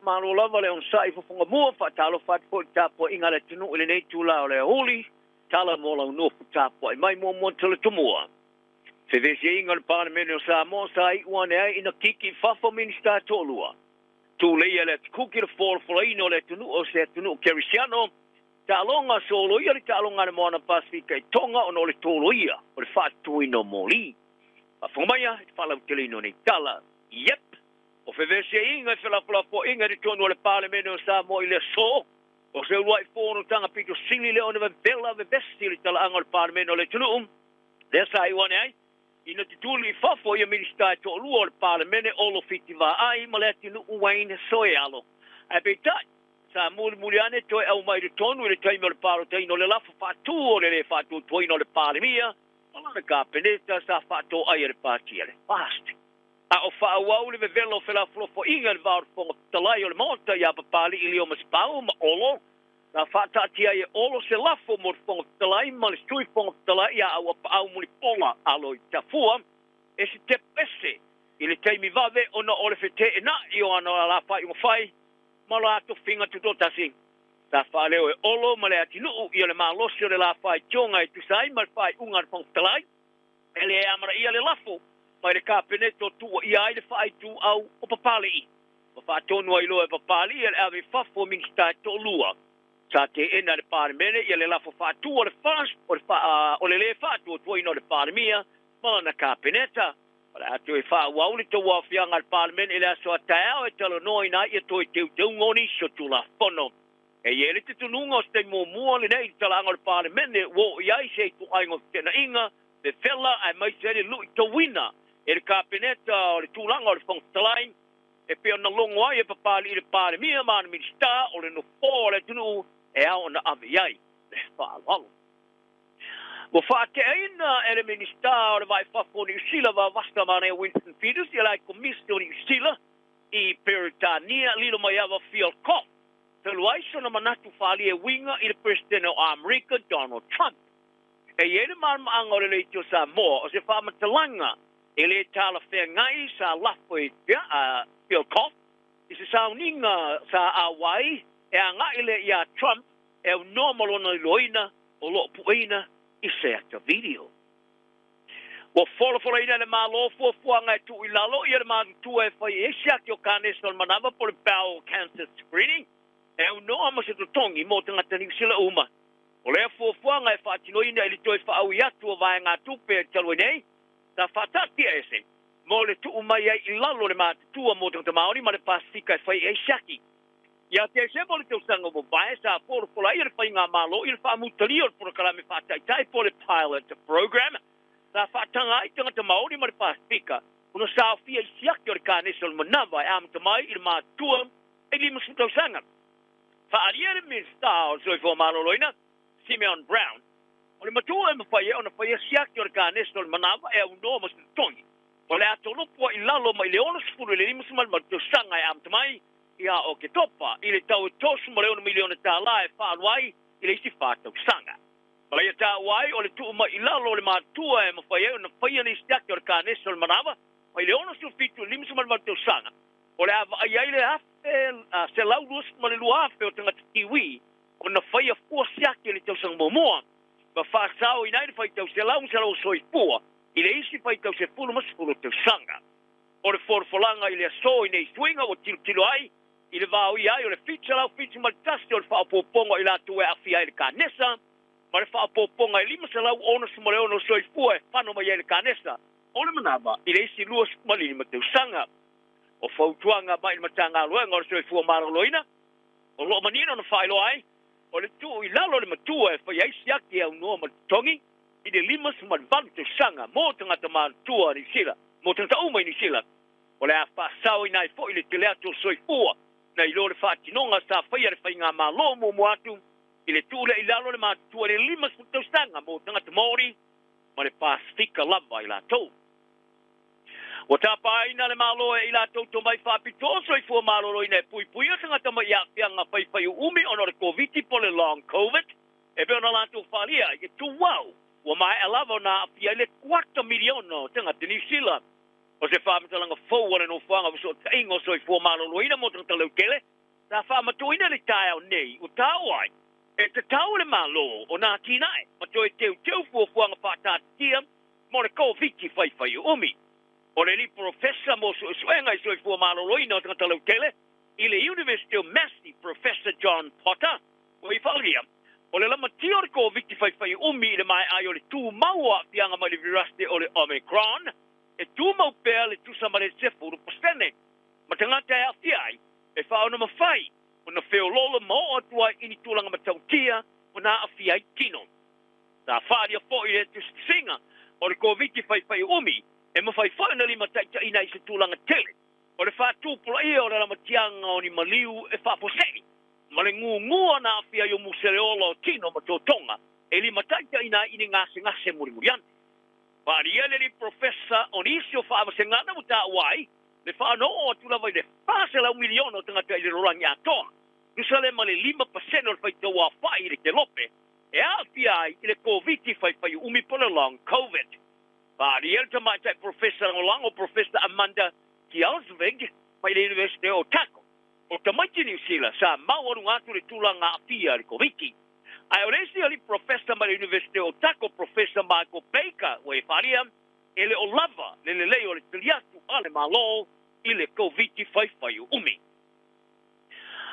malo lava le on sai fo fonga mua fa talo fa po tapo inga le tunu le nei tula o le holi tala mo la no tapo mai mo tele tumua se vesi inga le parlamento o Samoa sai one ai ina kiki fa fo minista tolua tu le ele kuki le for ino le tunu o se tunu kerisiano talonga solo ia le talonga le moana pasifika i tonga o no le tolo ia o le fa tuino moli fa fo mai fa la utelino nei tala yep o fevese inga fela po inga di tonu le parlamento sa mo ile so o se uai fono tanga pito sili le ona vela ve vesti le tala angol parlamento le tunu le sai one ai ina tituli fafo ia minister to luo le parlamento o lo fitiva ai maleti no uaine soialo a beta sa muliane to au mai de tonu le taimo le paro taino le lafa fatu o le fatu toino le palimia ala le kapeneta sa fatu ai le patiele fast a o fa wau le velo fela fo inga le var fo talai o le monta ya papali ili o maspau ma olo na fata tia e olo se lafo mo fo talai ma le stui fo talai ya au muli pola alo tafua e se te pese ili taimi vave ona ole fete na io ana la fa io fai ma la to finga tu do tasi ta fa leo e olo ma le atinu io le ma lo se la fa tonga e tu sai ma fa unga fo talai ele amara ia le lafo mai le kapeneto tu ia ile fa tu au o papali o fa tonu ai lo e papali ele ave fa fo minsta to lua sa te ena le parlamento ia le la fa tu o le fast o le fa o le fa tu tu ino le parlamento ma na kapeneta ala tu e fa wa uli to wa fianga al parlamento ele so tao e telo no ina ia to te ngoni so tu la fono e ele te tununga ste mo le nei tala al parlamento wo ia se tu ai ngo tena inga de fella ai mai se lu to wina el kapeneta o le tulanga o le fongtalai e pe ona longo ai e papali le pare mia man minsta o le no fore tunu e a ona aviai le fa walo mo fa te ina ele minsta o le vai fa for New Zealand va vasta mane Winston Peters ia lai commisto New Zealand i Peritania lilo mai ava fiel cop te luaiso na manatu fali e winga i le president o America Donald Trump e ele man angore le tio Samoa o se fa matalanga ele tala fe ngai sa lafo e Bill Koff i se sauninga sa Hawaii e anga ile ia Trump e o normal ona loina o lo puina i se ata video o fola ina le malo fo anga tu ilalo i le man tu e fa e sia ki o kanesol manava por bowel cancer screening e o no amo se tongi mo tanga tani sila uma o le fo anga e fa tino ina ili to e fa au ia tu vai nga tu pe talo nei ta fatati ese mo le tu mai ai ilalo le mat tu mo te maori ma le pasifika e fai e shaki ia te se mo le tu sango mo vai sa por ai le fai nga malo il fa mutali o por kala me fata tai por le pilot program ta fatanga ai te maori ma le pasifika uno sa fia shaki o kane sol manava am te mai il ma tu e li mo tu sanga fa aliere mi sta so fo malo loina Simeon Brown o le matua me fai ona fai shaki o kane sol manava e un nome sto tongi o le ato lopo i lalo mai le ono sfuru le limu sumal ma to sanga e am tamai ia o ke topa i le tau tosu ma le ono miliona ta la e wha anuai i le isi whātau sanga. Ma ia ta wai o le tu ma i lalo le mātua e ma whai e ona whai ane istiaki o le kānesa o le manawa mai le ono sfuru fitu limu sumal ma to sanga. O le ava ai ai le afe se lau luas ma le lua afe o tangata kiwi o na whai a fua siaki le tau sang momoa ma whaasau i nairi whai tau se lau soi pua i le isi fai tau se fulu mas fulu tau sanga. O le forfolanga i le aso i nei swinga o tilo ai, i le vau i ai o le fitsa lau fitsa maltasi o le whaapoponga i la tue afi ai le kānesa, ma le whaapoponga i lima sa lau ono sumale ono soi fua e whano mai ai le kānesa, o le manaba i le isi lua sumalini ma tau sanga. O fautuanga mai i matanga aloenga o le soi fua maraloina, o lo manina na whailo ai, o le tu i lalo le matua e whai ai siaki au noa matongi, i le lima suman valu te sanga mo tangata mātua ni sila mo tangata umai ni sila o le a whaasau i nai fo i le te lea tō soi fua na i lo le whaatinonga sa whaia le whai ngā mālo mo moatu i le tūle i lalo le mātua le lima suman te sanga mo tangata Māori ma le Pasifika lava i la tō o tapa aina le mālo e i la tō tō mai whapito soi fua mālo i nei pui pui o tangata mai a whianga whai umi ono le COVID po le long COVID e be ona la tō whalia i tu wow o mai alava na fia le 4 miliono tanga de New Zealand o se fa mtalanga fo ora no fanga so ingo so fo malo loina mo tanga le kele sa fa matuina le tau nei o tau ai e te tau le malo o nā tīnae mato e teu fuafuanga whātātia mo le COVID whai umi o le li professor mo suenga i soi fua malo roina o tangata lau tele i le University of Massey Professor John Potter o i whalia o le lama tio le COVID whai umi i le mai ai o le tū maua pianga mai le virus o le Omicron e tū mau pēr le tūsa ma le sefu pastene ma tangata e awhi ai e whaona mawhai o na whiolola mo atua ini tūlanga matautia o na awhi ai kino. Tā whaaria fo i le tūsinga o le COVID whai umi e mawhai whaona li mataita ina i se tūlanga tele. O le whātūpula ia o le lamatianga o ni maliu e whaposei. Ma le ngua na awhi ai o musereola o tino ma tō tonga e li mataita ina ini ngase murimuriante. Whaaria le professor o nisi o whaamase mo tā wai le whaano o atula vai le whaasela miliona o tangata i le rorangi atoa. Nusa le ma le 5% o le whaitau a whai i le te lope e awhi ai i le COVID whai umi pole long COVID. Whaaria le tamaitai professor o lango professor Amanda Kialsvig mai le University o Tako. O tamaiti New Zealand sa mauaru ngātu le tūlanga a pia le COVID. Ai o resi ali professor mai le University o Tako Professor Michael Baker o e wharia ele o lava le lei o le tiliatu ale malo i le COVID whai umi.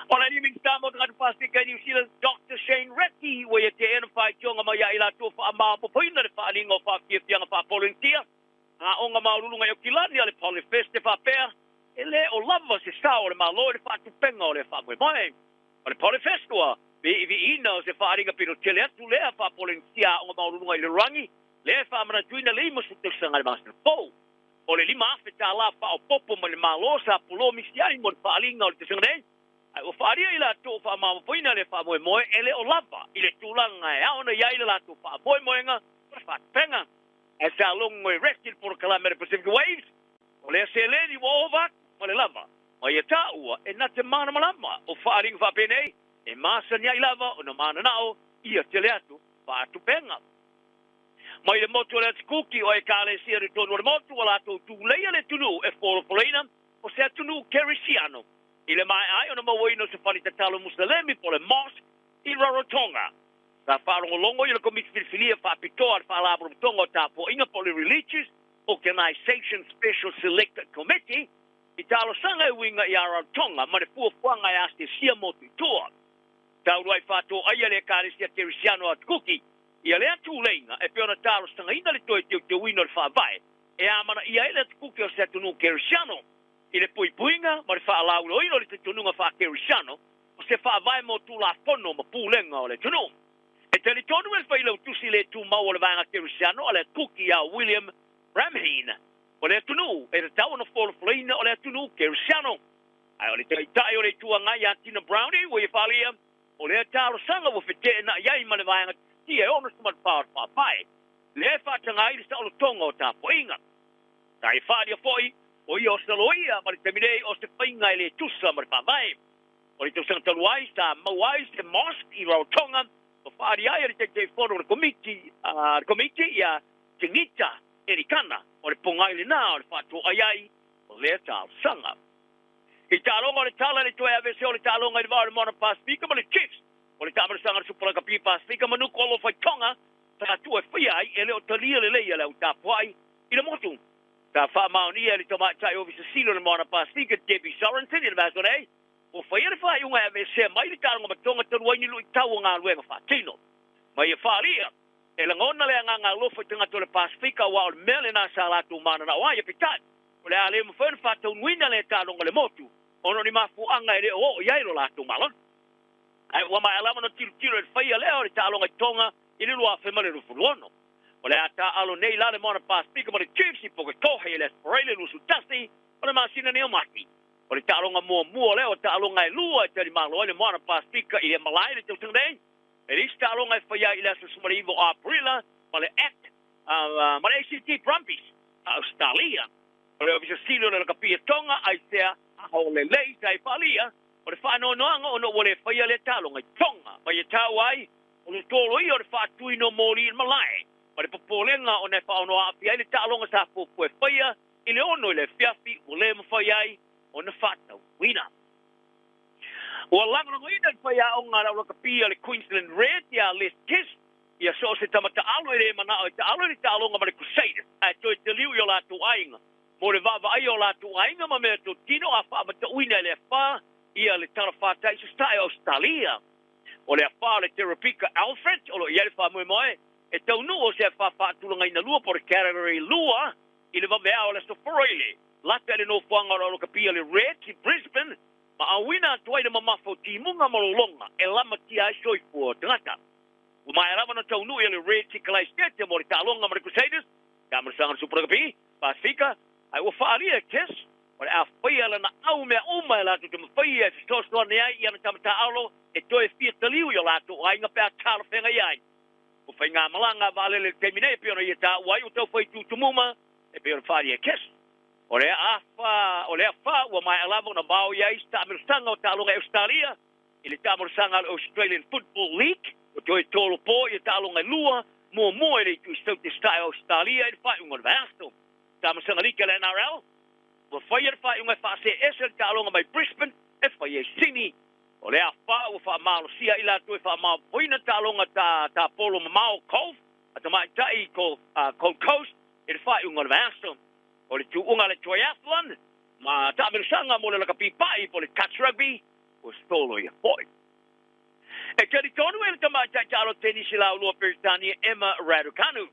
O la niming tamo tangata Pasifika New Zealand, Dr. Shane Recchi, o e te ena whai tionga mai a ila tō wha maa popoina le wha alinga o wha kiafianga wha volunteer. Ngā onga maurulunga i o kilani ale Polyfest e wha pēr, ele o lava se sao le malo le wha tupenga o le wha mwe mai. O le Polyfest ua, vi ina o se wha aringa pino tele atu lea wha volunteer onga maurulunga i le rangi, le wha mana tuina le ima sutusanga le master pou. O le lima afe tā la wha o popo ma le malo sa pulo misiari mo le wha alinga o le tusanga nei. O whaaria i la tō wha mamapoina le wha moe ele o lava i le tūlanga e aona ia i la tō wha moenga o le wha penga. E sa longo e restil por Calamity Pacific Waves o le se leni wa ova o le lava. O ia tā ua e na te mana malama o whaaringa wha penei e masa nia i lava o na mana nao ia te le atu wha atu penga. Mai le motu le atu kuki o e kāle sia re tonu le motu o la tō tū leia le tunu e foro poleina o se atunu kerisiano. I le mai ai ona mawina se whani tatalo musalemi po le mosque i Rarotonga. Sa wharongo longo i le komiti whiriwhiria whapitoa le whalabro tonga o tāpo inga po le Religious Organisation Special Selected Committee i talo sanga e winga i Rarotonga ma le fuafuanga e aste sia motu i toa. Tauru ai whato aia le kāresia kerisiano at kuki i a le atu leinga e peona talo sanga ina le toi te wino le whaavae e amana i a ele at kuki o se atunu kerisiano. I le puipuinga, ma le whaalaulo ino le te tununga whakerisiano, o se whaavai mo tū la whono ma pūlenga o le tunu. E te li tonu e whailau tusi le tū mau o le vanga kerisiano, o le kuki a William Ramheen, o le tunu, e le tau na wholofleina o le tunu kerisiano. Ai o le tai o le tua ngai a Tina Brownie, o i whalia, o le taro sanga wo whetee na iai ma le vanga tia e ono sumat pār whaapai. Le whatanga i le sa olo tonga o tā poinga. Tai whadia foi, o i o saloia, ma le teminei o se whainga i le tusa ma le whaavai. O le tusanga taluai sa mauai se mosque i Rarotonga, o whaari ai le te whono le komiti ia tingita erikana, o le pongai le nā, o le whato ai o le tāo sanga. I tālonga o le tala le toi avese o le tālonga i le vāre mona Pasifika ma le Chiefs, o le tāmara sanga le supalaka pi Pasifika ma nuku olo whaitonga, sa tu e whiai e le o talia le leia le au tāpuai i le motu. Tā whaamaunia li tamaitai ofisa silo le mona Pasifika Debbie Sorensen i le māsonei, o whaia le whaiunga e avese mai le tālonga matonga taruai ni lui tau ngā luenga whaatino. Mai e whaaria, e langona le ngā lofa i tangata le Pasifika wa o le mele nā sa lātou mana na oai e pitai. O le ale mwhena whātau nuina le tālonga le motu, ono ni mafuanga e le o iairo lātou malon. Ai wa mai alama no tiro e whaia leo le tālonga i tonga i le lua whemale rufuruono. O le ata alo nei la le mona Pasifika ma le Chiefs i poke tohe i le sporele lusu tasi o le masina neo maki. O le tālonga mua leo tālonga e lua e tari malo le mona Pasifika i le malai le tau tangdei. E ris tālonga e whaia i le asa sumarivo Aprila ma le ACT, ma le ACT Brumbies, Australia. O le ofisa silo le kapia tonga ai sea aho le lei tai palia. O le whanau noanga o no wale whaia le tālonga i tonga. Mai e tāu ai o le tōro i o le whātui no mori i malai. O le popolenga o ne whaono api ai le tālonga sa pōpue whaia i le ono i le whiawhi o le mawhai ai o na whātau wina. O langa no ina fa ya o ngara o ka pia le Queensland Red ya list kiss ia so se tamata alo e mana o te alo ni te alonga ma le Crusaders a to te liu yo la tu ainga mo le vava ai o la tu ainga ma me to tino a fa ma te uina le fa ia le tara fa tai se stai Australia o le fa le Terapika Alfred o lo ia le fa mo e tau nu o se fa tulanga ina lua por category lua i le vava o le so froile la te no fuanga o ka pia le Red ki Brisbane ma a wina tuai de mamafo timunga molonga e lama ti ai soi fu tangata o mai rava no tau nu ele Red ki kalai stete mo ta longa ma Crusaders ka mo sanga super kapi Pacifica ai o faalia kes o a faia na au me uma la tu me faia se sto ne ai ia na ta alo e to e fia taliu yo la tu ai nga pe tala fenga ai o fai nga malanga vale le termine pe no ia ta wai o tau fai tu muma e pe o faalia kes o le afa o mai alavo na bao ia ista ameristanga o talo Australia ele ta ameristanga Australian Football League o toi tolo po ia talo ngai lua mo ele tu stop style Australia e fai un vasto ta ameristanga liga le NRL o fai e fai un fa se ese talo ngai Brisbane e fai Sydney o le afa o fa malo sia ila tu fa ma poina talo nga ta polo mau Cove ata mai tai ko Gold Coast e fai un vasto o le tuunga le triathlon, ma ta'amir sanga mo le lakapipai po le touch rugby, o stolo ia poi. E kari tonu e le tamai taitalo tenisi la ulua Peritania Emma Raducanu.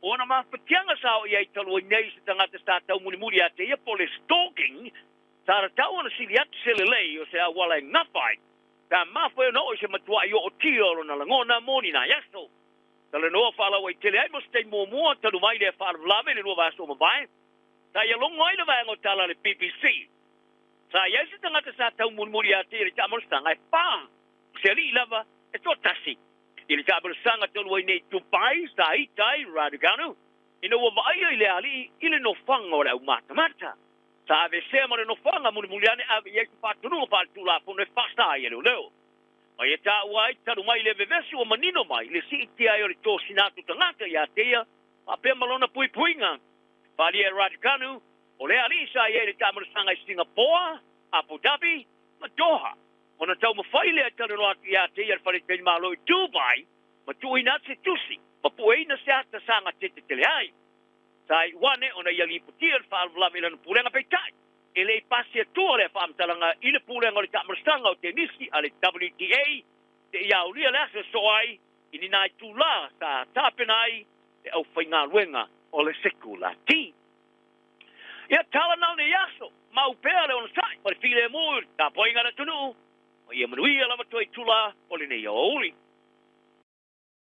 O na mawhatianga sao ia i talo nei se tangata sta tau muni muri ate ia po le stalking, tara tau ana sili atu se le lei o se awala e ngawhai. Ta mawhai no o se matua i o tio na langona moni na yaso. Tala noa whala wai tele ai mo stei mua tanu mai le whala vlame le noa vaso mabai. Ta ia longo ai na vai ngo tala le BBC. Sa ia se tangata sa tau muri ate i ta morstanga e pa. Se li lava e to tasi. I ta morstanga tolu ai nei Dubai sa itai Raducanu. Ina wa vai i le ali i le no fanga o le mata. Sa ave se mo le no fanga muri ane ave ia pa tunu pa tula po ne fasta ia le leo. Ma ia ta wai tanu mai le vevesi o manino mai le si ti ai o le to sinatu tangata ia te ia. Ma pe malona puinga. Falia Raducanu, o le alisa ia le tamarasanga i Singapore, Abu Dhabi, ma Doha. Ona tau mawhai lea tala no atu ia te ia whare teni malo i Dubai, ma tui na te tusi, ma puei na se ata sanga te tele ai. Sai wane ona ia li putia le whaalwalawe ila na pulenga peitai. E le pasi atua le whaamtalanga i le pulenga o le tamarasanga o tenisi a le WTA, te ia o lia le asa soai, i ni nai tūla sa tāpenai, te au whainga luenga. O le sekula ti. Ia tala nau ne yaso, mau pea le ona sai, pare file mua, ta poinga na tunu, o ia manuia lama toi tula, o le nei o uli.